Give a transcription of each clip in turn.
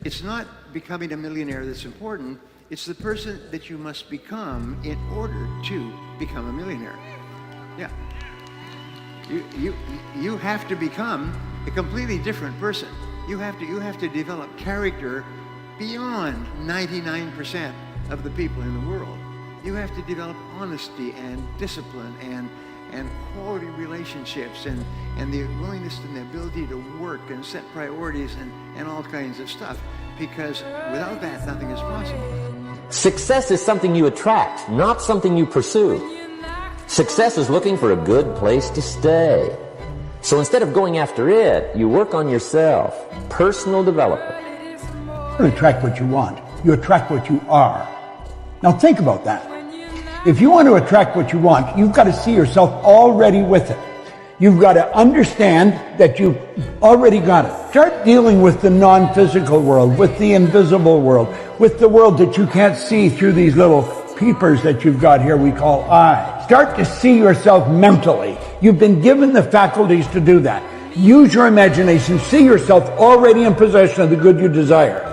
It's not becoming a millionaire that's important. It's the person that you must become in order to become a millionaire. Yeah. You have to become a completely different person. You have to develop character beyond 99% of the people in the world. You have to develop honesty and discipline and quality relationships and the willingness and the ability to work and set priorities and all kinds of stuff, because without that, nothing is possible. Success is something you attract, not something you pursue. Success is looking for a good place to stay. So instead of going after it, you work on yourself. Personal development. You don't attract what you want. You attract what you are. Now think about that. If you want to attract what you want, you've got to see yourself already with it. You've got to understand that you've already got it. Start dealing with the non-physical world, with the invisible world, with the world that you can't see through these little peepers that you've got here we call eyes. Start to see yourself mentally. You've been given the faculties to do that. Use your imagination. See yourself already in possession of the good you desire.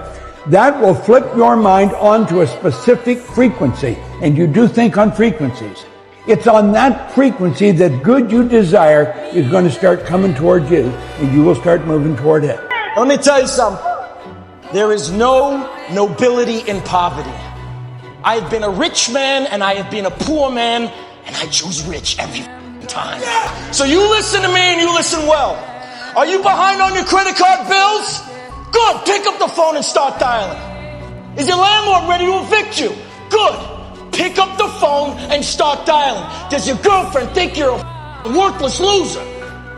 That will flip your mind onto a specific frequency, and you do think on frequencies. It's on that frequency that good you desire is going to start coming toward you, and you will start moving toward it. Let me tell you something. There is no nobility in poverty. I have been a rich man and I have been a poor man, and I choose rich every time. So you listen to me and you listen well. Are you behind on your credit card bills? Good. Pick up the phone and start dialing. Is your landlord ready to evict you? Good. Pick up the phone and start dialing. Does your girlfriend think you're a worthless loser?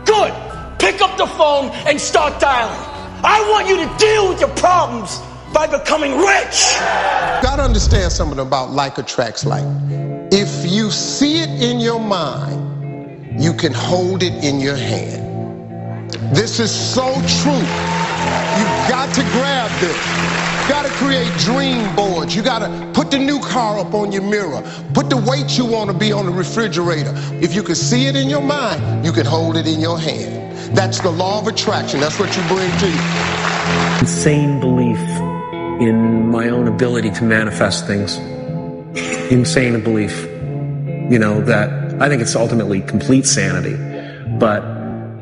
Good. Pick up the phone and start dialing. I want you to deal with your problems by becoming rich. You gotta understand something about like attracts like. If you see it in your mind, you can hold it in your hand. This is so true. You've got to grab this. You gotta create dream boards. You gotta put the new car up on your mirror. Put the weight you want to be on the refrigerator. If you can see it in your mind, you can hold it in your hand. That's the law of attraction. That's what you bring to you. Insane belief in my own ability to manifest things. Insane belief, that I think it's ultimately complete sanity. But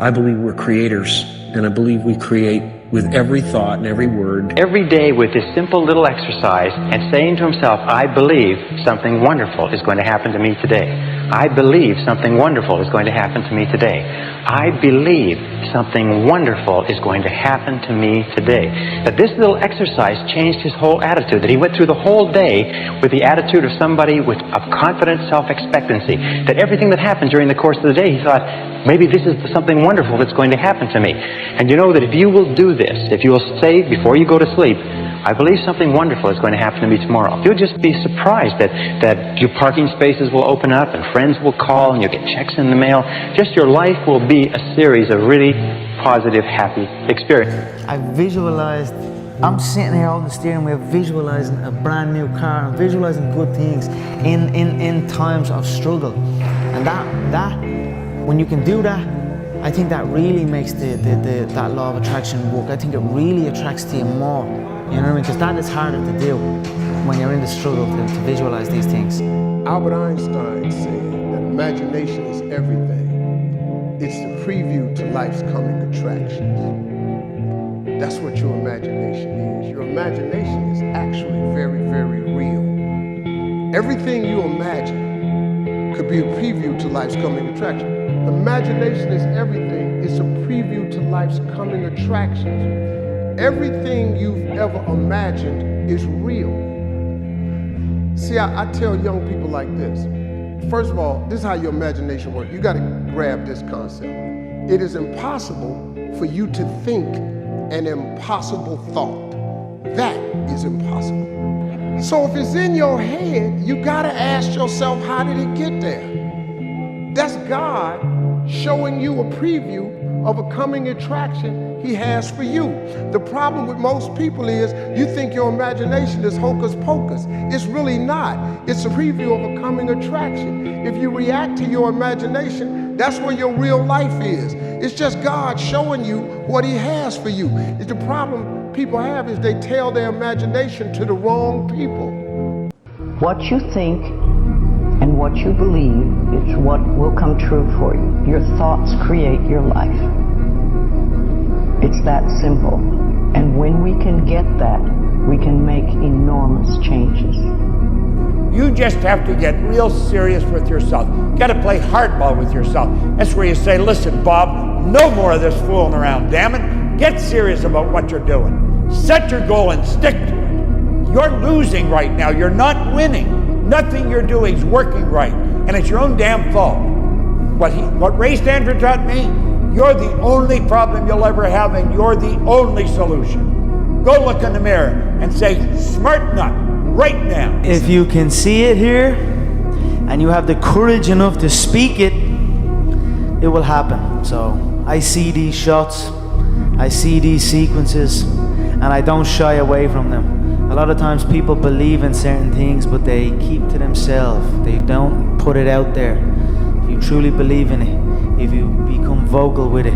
I believe we're creators, and I believe we create with every thought and every word. Every day with this simple little exercise and saying to himself, I believe something wonderful is going to happen to me today. I believe something wonderful is going to happen to me today. I believe something wonderful is going to happen to me today. That this little exercise changed his whole attitude, that he went through the whole day with the attitude of somebody with a confident self-expectancy, that everything that happened during the course of the day, he thought, maybe this is something wonderful that's going to happen to me. And you know that if you will do this, if you will say before you go to sleep, I believe something wonderful is going to happen to me tomorrow, you'll just be surprised that your parking spaces will open up and friends will call and you'll get checks in the mail. Just your life will be a series of really positive, happy experiences. I visualized, I'm sitting here holding the steering wheel, visualizing a brand new car, and visualizing good things in times of struggle. And that when you can do that, I think that really makes that law of attraction work. I think it really attracts to you more. You know what I mean? Because that is harder to do when you're in the struggle to visualize these things. Albert Einstein said that imagination is everything. It's the preview to life's coming attractions. That's what your imagination is. Your imagination is actually very, very real. Everything you imagine could be a preview to life's coming attraction. Imagination is everything. It's a preview to life's coming attractions. Everything you've ever imagined is real. See, I tell young people like this. First of all, this is how your imagination works. You got to grab this concept. It is impossible for you to think an impossible thought. That is impossible. So if it's in your head, you got to ask yourself, how did it get there? That's God showing you a preview of a coming attraction he has for you. The problem with most people is you think your imagination is hocus pocus. It's really not. It's a preview of a coming attraction. If you react to your imagination, that's where your real life is. It's just God showing you what he has for you. It's the problem people have is they tell their imagination to the wrong people. What you think and what you believe is what will come true for you. Your thoughts create your life. It's that simple. And when we can get that, we can make enormous changes. You just have to get real serious with yourself. You got to play hardball with yourself. That's where you say, listen, Bob, no more of this fooling around, damn it. Get serious about what you're doing. Set your goal and stick to it. You're losing right now. You're not winning. Nothing you're doing is working right. And it's your own damn fault. What Ray Stanford taught me, you're the only problem you'll ever have, and you're the only solution. Go look in the mirror and say, smart nut, right now. If you can see it here, and you have the courage enough to speak it, it will happen. So I see these shots, I see these sequences, and I don't shy away from them. A lot of times people believe in certain things, but they keep to themselves. They don't put it out there. If you truly believe in it, if you become vocal with it,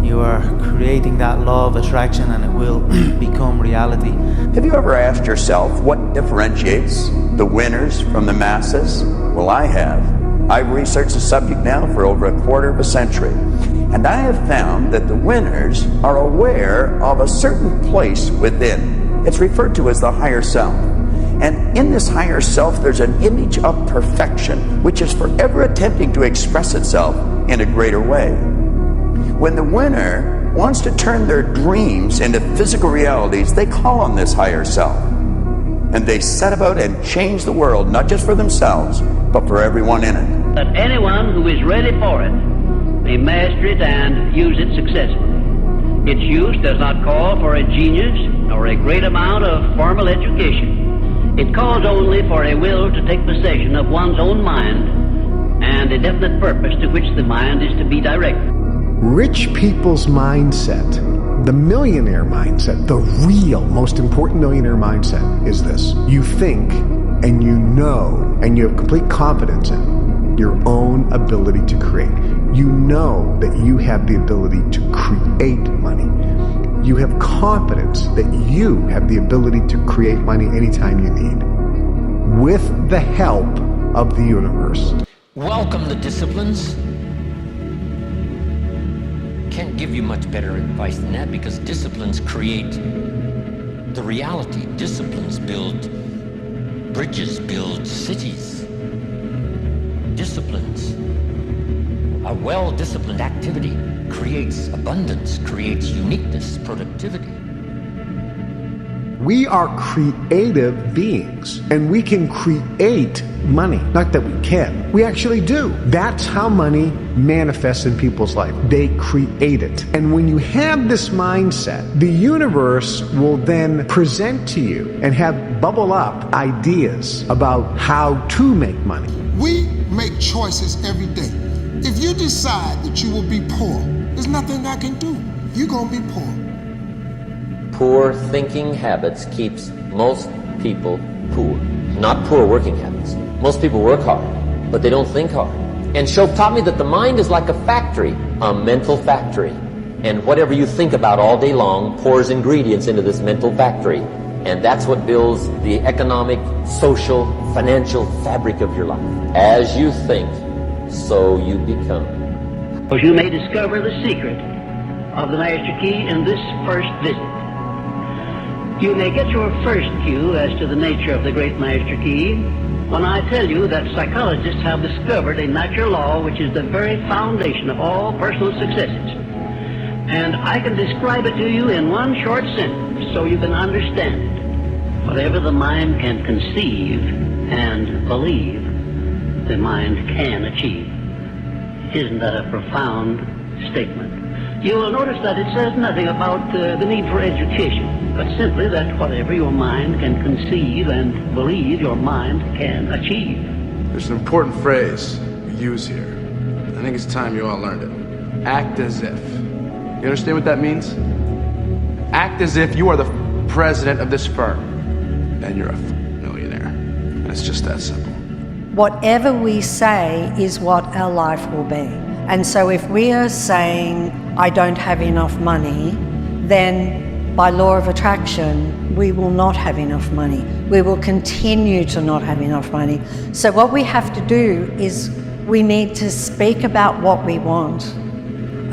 you are creating that law of attraction, and it will become reality. Have you ever asked yourself what differentiates the winners from the masses? Well, I have. I've researched the subject now for over a quarter of a century, and I have found that the winners are aware of a certain place within. It's referred to as the higher self. And in this higher self, there's an image of perfection, which is forever attempting to express itself in a greater way. When the winner wants to turn their dreams into physical realities, they call on this higher self. And they set about and change the world, not just for themselves, but for everyone in it. That anyone who is ready for it may master it and use it successfully. Its use does not call for a genius nor a great amount of formal education. It calls only for a will to take possession of one's own mind and a definite purpose to which the mind is to be directed. Rich people's mindset, the millionaire mindset, the real most important millionaire mindset is this. You think and you know and you have complete confidence in your own ability to create. You know that you have the ability to create money. You have confidence that you have the ability to create money anytime you need, with the help of the universe. Welcome the disciplines. Can't give you much better advice than that, because disciplines create the reality. Disciplines build bridges, build cities. Disciplines. A well-disciplined activity creates abundance, creates uniqueness, productivity. We are creative beings, and we can create money. Not that we can, we actually do. That's how money manifests in people's life. They create it. And when you have this mindset, the universe will then present to you and have bubble up ideas about how to make money. We make choices every day. If you decide that you will be poor, there's nothing I can do. You're gonna be poor. Poor thinking habits keeps most people poor. Not poor working habits. Most people work hard, but they don't think hard. And Shoaib taught me that the mind is like a factory, a mental factory. And whatever you think about all day long pours ingredients into this mental factory. And that's what builds the economic, social, financial fabric of your life. As you think, so you become. Because you may discover the secret of the master key in this first visit. You may get your first cue as to the nature of the great master key when I tell you that psychologists have discovered a natural law which is the very foundation of all personal successes. And I can describe it to you in one short sentence so you can understand it. Whatever the mind can conceive and believe, the mind can achieve. Isn't that a profound statement? You will notice that it says nothing about the need for education, but simply that whatever your mind can conceive and believe, your mind can achieve. There's an important phrase we use here. I think it's time you all learned it. Act as if. You understand what that means? Act as if you are the president of this firm and you're a millionaire. And it's just that simple. Whatever we say is what our life will be. And so if we are saying, I don't have enough money, then by law of attraction, we will not have enough money. We will continue to not have enough money. So what we have to do is we need to speak about what we want.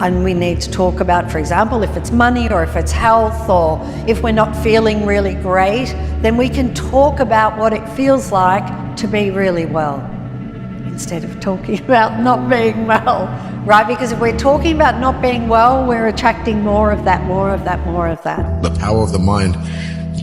And we need to talk about, for example, if it's money or if it's health or if we're not feeling really great, then we can talk about what it feels like to be really well instead of talking about not being well, right? Because if we're talking about not being well, we're attracting more of that, more of that, more of that. The power of the mind,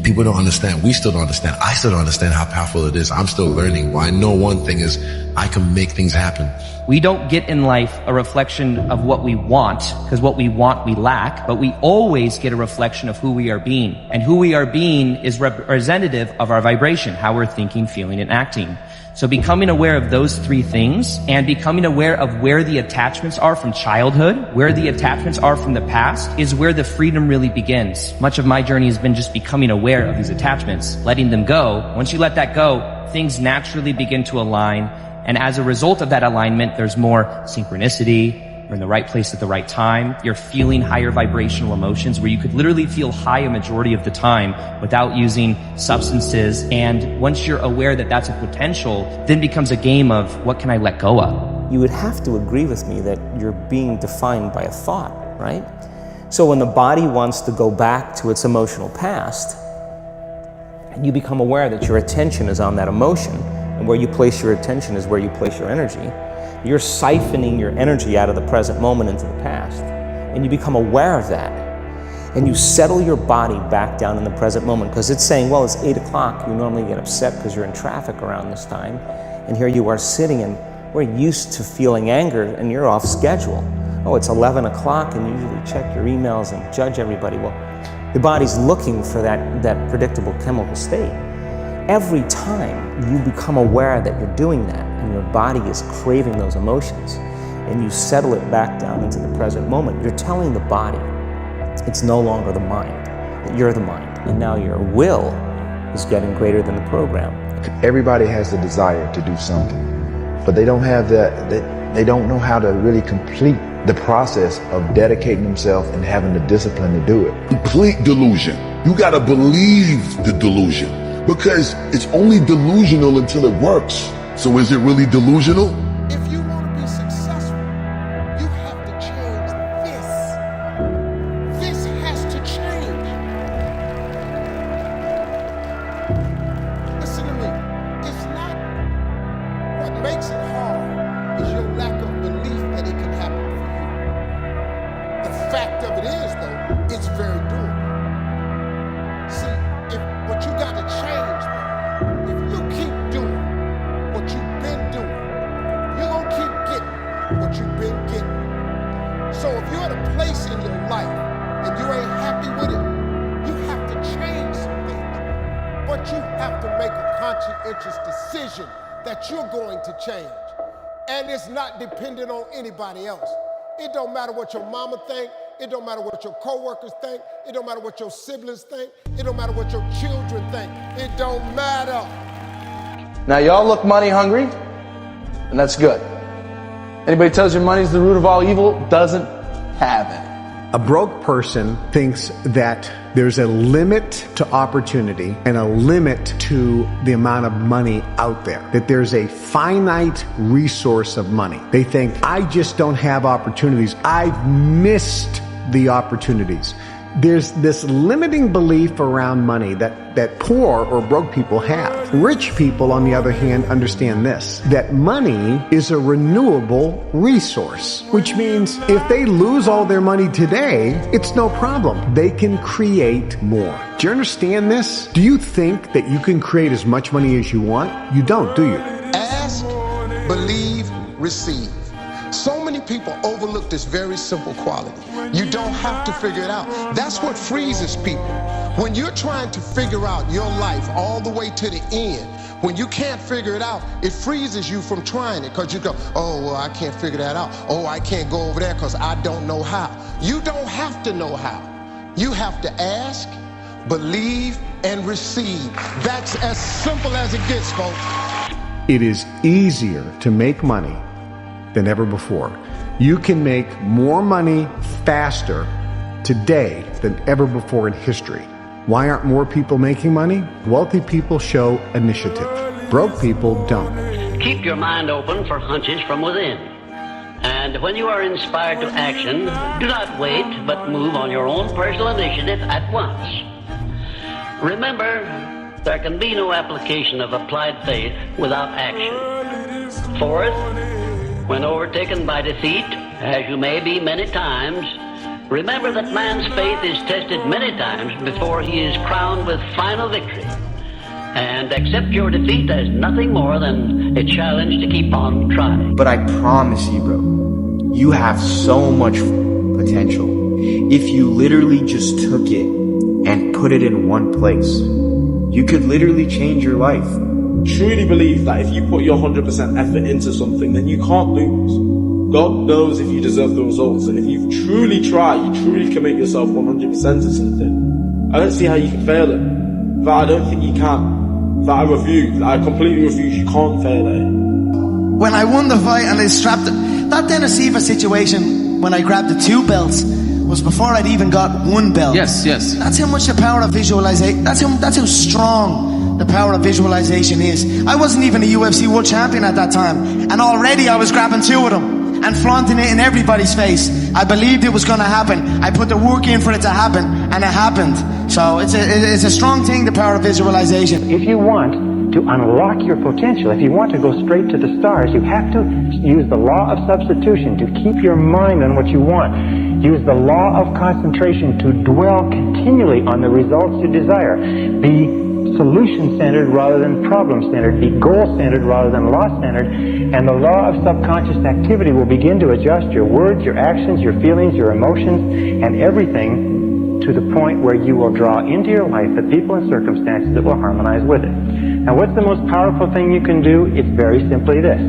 people don't understand. We still don't understand. I still don't understand how powerful it is. I'm still learning. Well, I know one thing is I can make things happen. We don't get in life a reflection of what we want, because what we want we lack, but we always get a reflection of who we are being. And who we are being is representative of our vibration, how we're thinking, feeling, and acting. So becoming aware of those three things and becoming aware of where the attachments are from childhood, where the attachments are from the past, is where the freedom really begins. Much of my journey has been just becoming aware of these attachments, letting them go. Once you let that go, things naturally begin to align. And as a result of that alignment, there's more synchronicity. You're in the right place at the right time. You're feeling higher vibrational emotions where you could literally feel high a majority of the time without using substances. And once you're aware that that's a potential, then becomes a game of what can I let go of? You would have to agree with me that you're being defined by a thought, right? So when the body wants to go back to its emotional past, and you become aware that your attention is on that emotion, and where you place your attention is where you place your energy, you're siphoning your energy out of the present moment into the past. And you become aware of that. And you settle your body back down in the present moment, because it's saying, well, it's 8 o'clock. You normally get upset because you're in traffic around this time. And here you are sitting, and we're used to feeling anger, and you're off schedule. Oh, it's 11 o'clock, and you usually check your emails and judge everybody. Well, the body's looking for that predictable chemical state. Every time you become aware that you're doing that and your body is craving those emotions and you settle it back down into the present moment, you're telling the body it's no longer the mind, that you're the mind. And now your will is getting greater than the program. Everybody has the desire to do something, but they don't have they don't know how to really complete the process of dedicating themselves and having the discipline to do it. Complete delusion. You gotta believe the delusion. Because it's only delusional until it works. So is it really delusional? If you want to be successful, you have to change this. This has to change. Listen to me. It's not what makes it hard is your lack of belief that it can happen for you. The fact of it is, though, it's very doable. See, what you got to change, though, if you keep doing what you've been doing, you're going to keep getting what you've been getting. So if you're at a place in your life and you ain't happy with it, you have to change some things. But you have to make a conscientious decision that you're going to change. And it's not dependent on anybody else. It don't matter what your mama think. It don't matter what your coworkers think. It don't matter what your siblings think. It don't matter what your children think. It don't matter. Now y'all look money hungry, and that's good. Anybody tells you money's the root of all evil doesn't have it. A broke person thinks that there's a limit to opportunity and a limit to the amount of money out there, that there's a finite resource of money. They think, I just don't have opportunities. I've missed the opportunities. There's this limiting belief around money that poor or broke people have. Rich people, on the other hand, understand this, that money is a renewable resource, which means if they lose all their money today, it's no problem. They can create more. Do you understand this? Do you think that you can create as much money as you want? You don't, do you? Ask, believe, receive. So many people overlook this very simple quality. You don't have to figure it out. That's what freezes people. When you're trying to figure out your life all the way to the end, when you can't figure it out, it freezes you from trying it, because you go, oh, well, I can't figure that out. Oh, I can't go over there because I don't know how. You don't have to know how. You have to ask, believe, and receive. That's as simple as it gets, folks. It is easier to make money than ever before. You can make more money faster today than ever before in history. Why aren't more people making money? Wealthy people show initiative. Broke people don't. Keep your mind open for hunches from within. And when you are inspired to action, do not wait, but move on your own personal initiative at once. Remember, there can be no application of applied faith without action. Fourth, when overtaken by defeat, as you may be many times, remember that man's faith is tested many times before he is crowned with final victory. And accept your defeat as nothing more than a challenge to keep on trying. But I promise you, bro, you have so much potential. If you literally just took it and put it in one place, you could literally change your life. Truly believe that if you put your 100% effort into something, then you can't lose. God knows if you deserve the results, and if you truly try, you truly commit yourself 100% to something, I don't see how you can fail it. But I don't think you can. That I refuse. I completely refuse. You can't fail it. When I won the fight and they strapped it, that Dennis Eva situation when I grabbed the 2 belts was before I'd even got 1 belt. Yes. That's how much the power of visualization. That's how strong the power of visualization is. I wasn't even a UFC world champion at that time, and already I was grabbing 2 of them and flaunting it in everybody's face. I believed it was going to happen. I put the work in for it to happen, and it happened. So it's a strong thing, the power of visualization. If you want to unlock your potential, if you want to go straight to the stars, you have to use the law of substitution to keep your mind on what you want. Use the law of concentration to dwell continually on the results you desire. Be solution-centered rather than problem-centered. Be goal-centered rather than loss-centered. And the law of subconscious activity will begin to adjust your words, your actions, your feelings, your emotions, and everything to the point where you will draw into your life the people and circumstances that will harmonize with it. Now, what's the most powerful thing you can do? It's very simply this,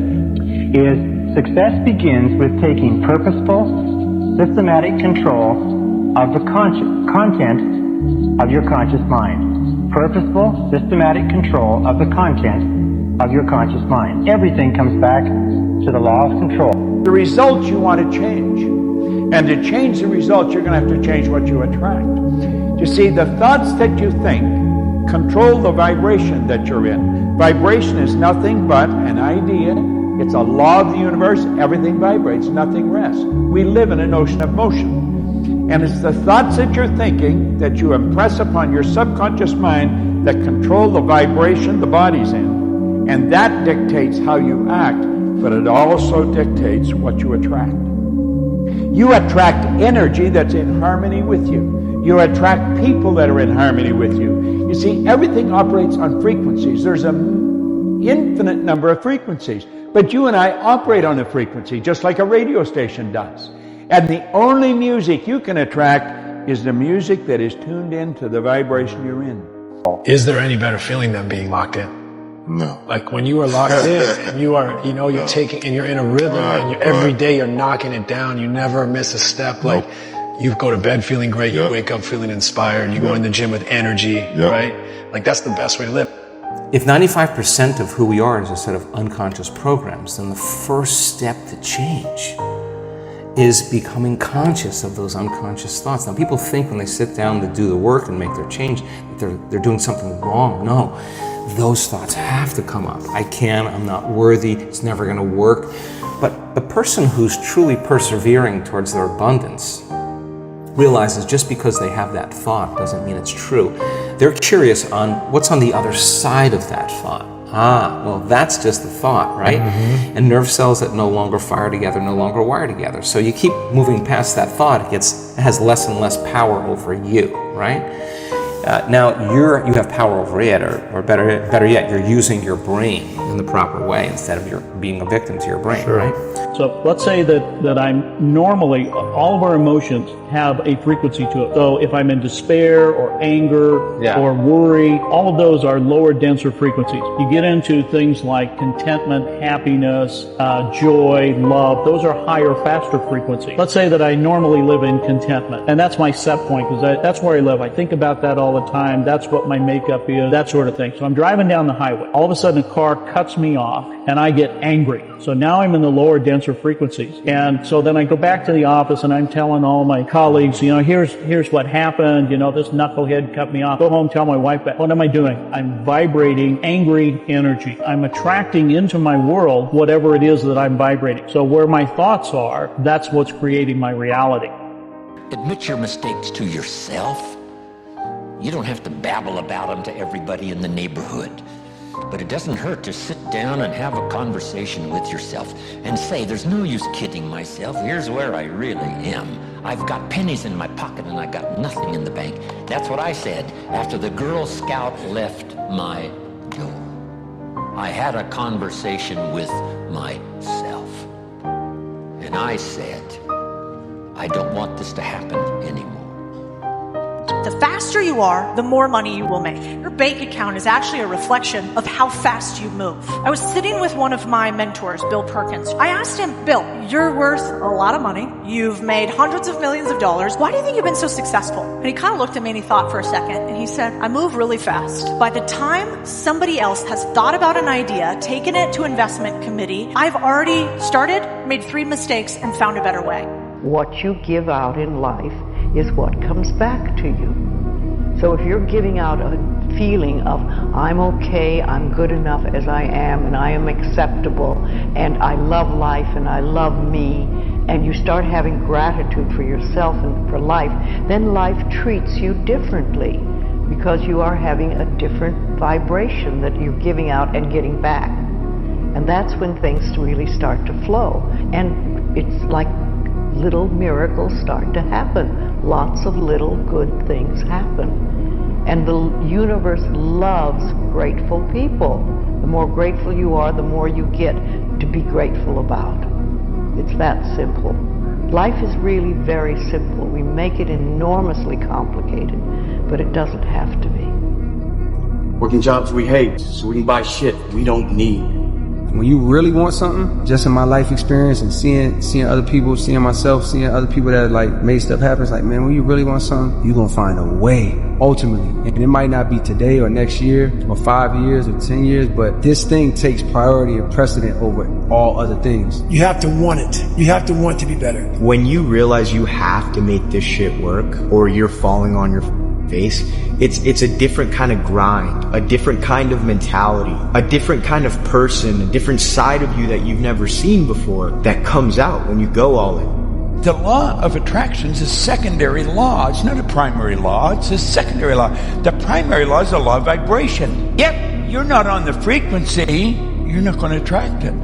is success begins with taking purposeful, systematic control of the content of your conscious mind. Purposeful, systematic control of the content of your conscious mind. Everything comes back to the law of control. The results you want to change. And to change the results, you're going to have to change what you attract. You see, the thoughts that you think control the vibration that you're in. Vibration is nothing but an idea. It's a law of the universe. Everything vibrates, nothing rests. We live in an ocean of motion. And it's the thoughts that you're thinking that you impress upon your subconscious mind that control the vibration the body's in. And that dictates how you act, but it also dictates what you attract. You attract energy that's in harmony with you. You attract people that are in harmony with you. You see, everything operates on frequencies. There's an infinite number of frequencies. But you and I operate on a frequency, just like a radio station does. And the only music you can attract is the music that is tuned into the vibration you're in. Is there any better feeling than being locked in? No. Like when you are locked in and you are, you're taking, and you're in a rhythm and every day you're knocking it down. You never miss a step. Like you go to bed feeling great. You wake up feeling inspired. You go in the gym with energy, right? Like that's the best way to live. If 95% of who we are is a set of unconscious programs, then the first step to change is becoming conscious of those unconscious thoughts. Now, people think when they sit down to do the work and make their change that they're doing something wrong. No, those thoughts have to come up. I'm not worthy, it's never going to work. But the person who's truly persevering towards their abundance realizes just because they have that thought doesn't mean it's true. They're curious on what's on the other side of that thought. Well, that's just the thought, right? Mm-hmm. And nerve cells that no longer fire together no longer wire together. So you keep moving past that thought, it has less and less power over you, right? Now you have power over it, or better yet, you're using your brain in the proper way instead of being a victim to your brain, right? So let's say that I'm normally, all of our emotions have a frequency to it. So if I'm in despair or anger or worry, all of those are lower, denser frequencies. You get into things like contentment, happiness, joy, love. Those are higher, faster frequencies. Let's say that I normally live in contentment, and that's my set point, because that's where I live. I think about that all all the time. That's what my makeup is, that sort of thing. So I'm driving down the highway. All of a sudden a car cuts me off and I get angry. So now I'm in the lower, denser frequencies. And so then I go back to the office and I'm telling all my colleagues, here's what happened. This knucklehead cut me off. Go home, tell my wife that. What am I doing? I'm vibrating angry energy. I'm attracting into my world whatever it is that I'm vibrating. So where my thoughts are, that's what's creating my reality. Admit your mistakes to yourself. You don't have to babble about them to everybody in the neighborhood. But it doesn't hurt to sit down and have a conversation with yourself and say, there's no use kidding myself. Here's where I really am. I've got pennies in my pocket and I got nothing in the bank. That's what I said after the Girl Scout left my door. I had a conversation with myself. And I said, I don't want this to happen anymore. The faster you are, the more money you will make. Your bank account is actually a reflection of how fast you move. I was sitting with one of my mentors, Bill Perkins. I asked him, Bill, you're worth a lot of money. You've made hundreds of millions of dollars. Why do you think you've been so successful? And he kind of looked at me and he thought for a second and he said, I move really fast. By the time somebody else has thought about an idea, taken it to investment committee, I've already started, made 3 mistakes and found a better way. What you give out in life is what comes back to you. So if you're giving out a feeling of, I'm okay, I'm good enough as I am, and I am acceptable, and I love life, and I love me, and you start having gratitude for yourself and for life, then life treats you differently because you are having a different vibration that you're giving out and getting back. And that's when things really start to flow. And it's like little miracles start to happen. Lots of little good things happen. And the universe loves grateful people. The more grateful you are, the more you get to be grateful about. It's that simple. Life is really very simple. We make it enormously complicated, but it doesn't have to be. Working jobs we hate, so we can buy shit we don't need. When you really want something, just in my life experience and seeing other people, seeing myself, seeing other people that like made stuff happen, it's like, man, when you really want something, you're gonna find a way, ultimately. And it might not be today or next year or 5 years or 10 years, but this thing takes priority and precedent over all other things. You have to want it. You have to want to be better. When you realize you have to make this shit work or you're falling on your face, it's a different kind of grind, a different kind of mentality, a different kind of person, a different side of you that you've never seen before that comes out when you go all in. The law of attraction is a secondary law. It's not a primary law, it's a secondary law. The primary law is the law of vibration. If you're not on the frequency, you're not going to attract it.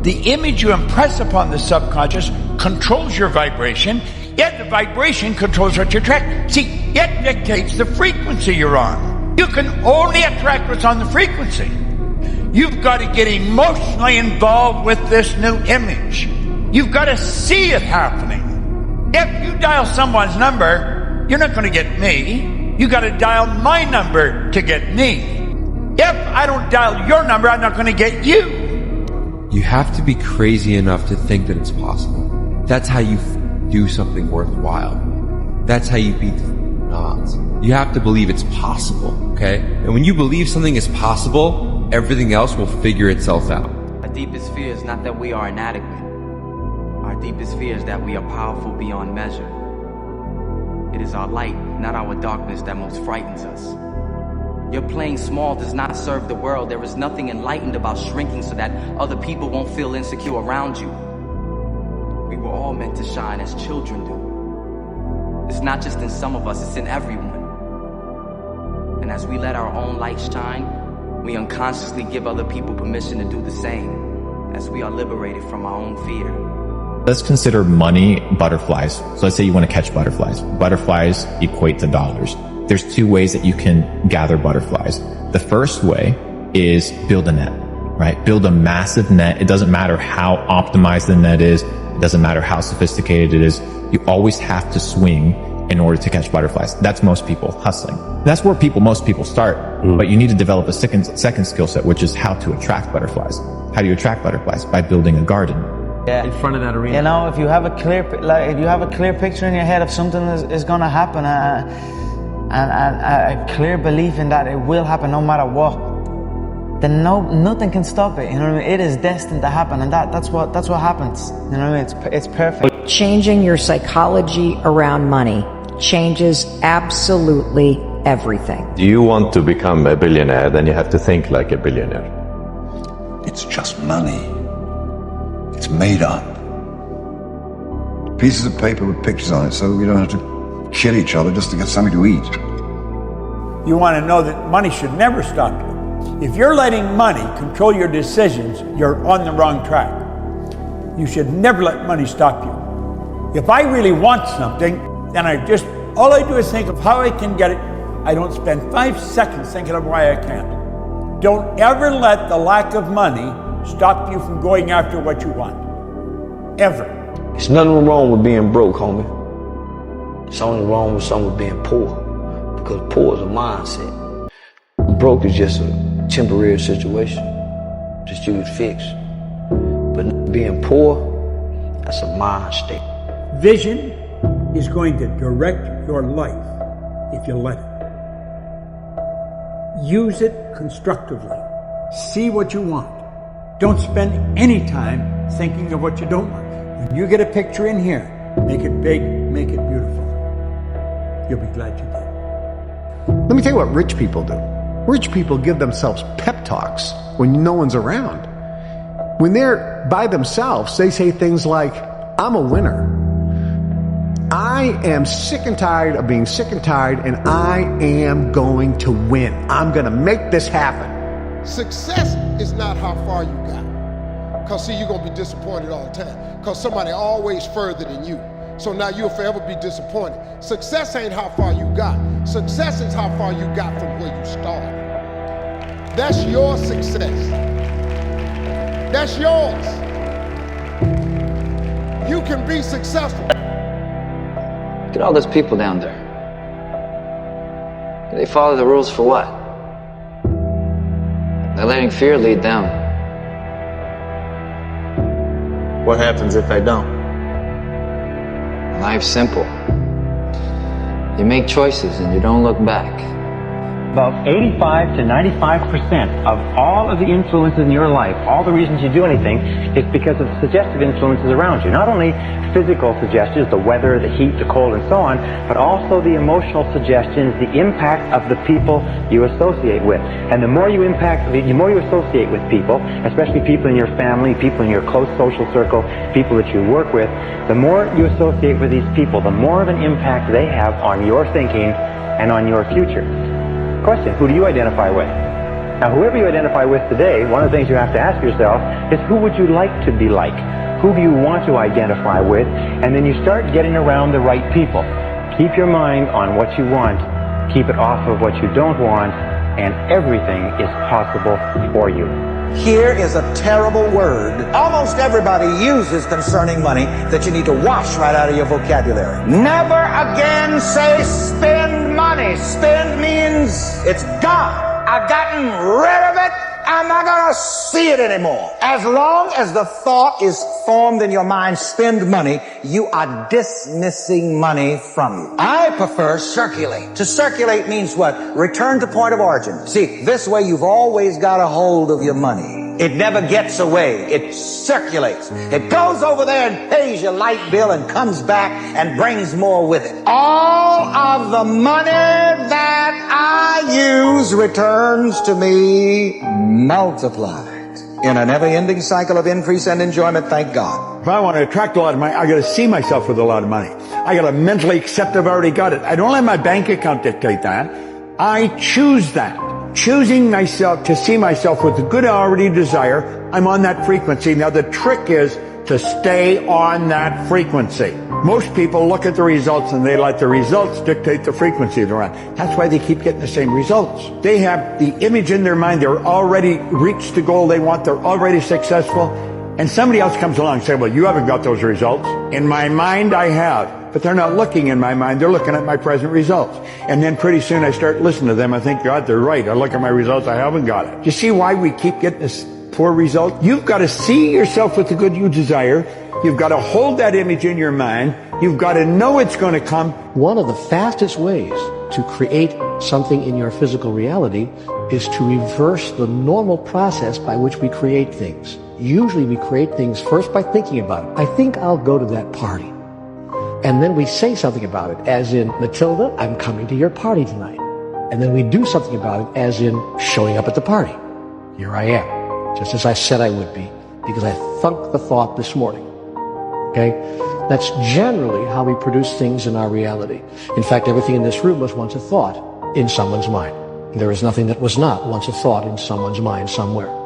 The image you impress upon the subconscious controls your vibration, yet the vibration controls what you attract. See, it dictates the frequency you're on. You can only attract what's on the frequency. You've got to get emotionally involved with this new image. You've got to see it happening. If you dial someone's number, you're not going to get me. You got to dial my number to get me. If I don't dial your number, I'm not going to get you. You have to be crazy enough to think that it's possible. That's how you do something worthwhile. That's how you beat the odds. You have to believe it's possible, okay? And when you believe something is possible, everything else will figure itself out. Our deepest fear is not that we are inadequate. Our deepest fear is that we are powerful beyond measure. It is our light, not our darkness, that most frightens us. Your playing small does not serve the world. There is nothing enlightened about shrinking so that other people won't feel insecure around you. We were all meant to shine as children do. It's not just in some of us, it's in everyone. And as we let our own light shine, we unconsciously give other people permission to do the same, as we are liberated from our own fear. Let's consider money butterflies. So let's say you want to catch butterflies. Butterflies equate to dollars. There's 2 ways that you can gather butterflies. The first way is build a net, right? Build a massive net. It doesn't matter how optimized the net is. It doesn't matter how sophisticated it is. You always have to swing in order to catch butterflies. That's most people hustling. That's where most people start. But you need to develop a second skill set, which is how to attract butterflies. How do you attract butterflies? By building a garden. Yeah. In front of that arena. You know, if you have a clear picture in your head of something is going to happen, a clear belief in that it will happen no matter what, then nothing can stop it. You know what I mean? It is destined to happen, and that's what happens. You know what I mean? It's perfect. Changing your psychology around money changes absolutely everything. Do you want to become a billionaire? Then you have to think like a billionaire. It's just money. It's made up. Pieces of paper with pictures on it, so you don't have to kill each other just to get something to eat. You want to know that money should never stop you. If you're letting money control your decisions, you're on the wrong track. You should never let money stop you. If I really want something, then all I do is think of how I can get it. I don't spend 5 seconds thinking of why I can't. Don't ever let the lack of money stop you from going after what you want. Ever. There's nothing wrong with being broke, homie. It's only wrong with someone being poor, because poor is a mindset. Broke is just a temporary situation that you would fix. But being poor, that's a mind state. Vision is going to direct your life if you let it. Use it constructively. See what you want. Don't spend any time thinking of what you don't want. When you get a picture in here, make it big, make it beautiful. You'll be glad you did. Let me tell you what rich people do. Rich people give themselves pep talks when no one's around. When they're by themselves, they say things like, I'm a winner. I am sick and tired of being sick and tired, and I am going to win. I'm going to make this happen. Success is not how far you got. Because see, you're going to be disappointed all the time. Because somebody always further than you. So now you'll forever be disappointed. Success ain't how far you got. Success is how far you got from where you started. That's your success. That's yours. You can be successful. Look at all those people down there. They follow the rules for what? They're letting fear lead them. What happens if I don't? Life's simple. You make choices and you don't look back. About 85 to 95% of all of the influences in your life, all the reasons you do anything, is because of suggestive influences around you. Not only physical suggestions, the weather, the heat, the cold, and so on, but also the emotional suggestions, the impact of the people you associate with. And the more you associate with people, especially people in your family, people in your close social circle, people that you work with, the more you associate with these people, the more of an impact they have on your thinking and on your future. Question, who do you identify with? Now, whoever you identify with today, one of the things you have to ask yourself is, who would you like to be like? Who do you want to identify with? And then you start getting around the right people. Keep your mind on what you want, keep it off of what you don't want, and everything is possible for you. Here is a terrible word almost everybody uses concerning money that you need to wash right out of your vocabulary. Never again say spend money. Spend means it's gone. I've gotten rid of it. I'm not going to see it anymore. As long as the thought is formed in your mind, spend money, you are dismissing money from you. I prefer circulate. To circulate means what? Return to point of origin. See, this way you've always got a hold of your money. It never gets away. It circulates. It goes over there and pays your light bill and comes back and brings more with it. All of the money that I use returns to me multiplied in a never-ending cycle of increase and enjoyment, thank God. If I want to attract a lot of money, I got to see myself with a lot of money. I got to mentally accept I've already got it. I don't let my bank account dictate that. I choose that. Choosing myself to see myself with the good I already desire, I'm on that frequency. Now the trick is to stay on that frequency. Most people look at the results and they let the results dictate the frequency they're on. That's why they keep getting the same results. They have the image in their mind. They're already reached the goal they want. They're already successful. And somebody else comes along and says, well, you haven't got those results. In my mind, I have. But they're not looking in my mind. They're looking at my present results. And then pretty soon I start listening to them. I think, God, they're right. I look at my results. I haven't got it. You see why we keep getting this poor result? You've got to see yourself with the good you desire. You've got to hold that image in your mind. You've got to know it's going to come. One of the fastest ways to create something in your physical reality is to reverse the normal process by which we create things. Usually we create things first by thinking about it. I think I'll go to that party. And then we say something about it, as in, Matilda, I'm coming to your party tonight. And then we do something about it, as in showing up at the party. Here I am, just as I said I would be, because I thunk the thought this morning. Okay? That's generally how we produce things in our reality. In fact, everything in this room was once a thought in someone's mind. There is nothing that was not once a thought in someone's mind somewhere.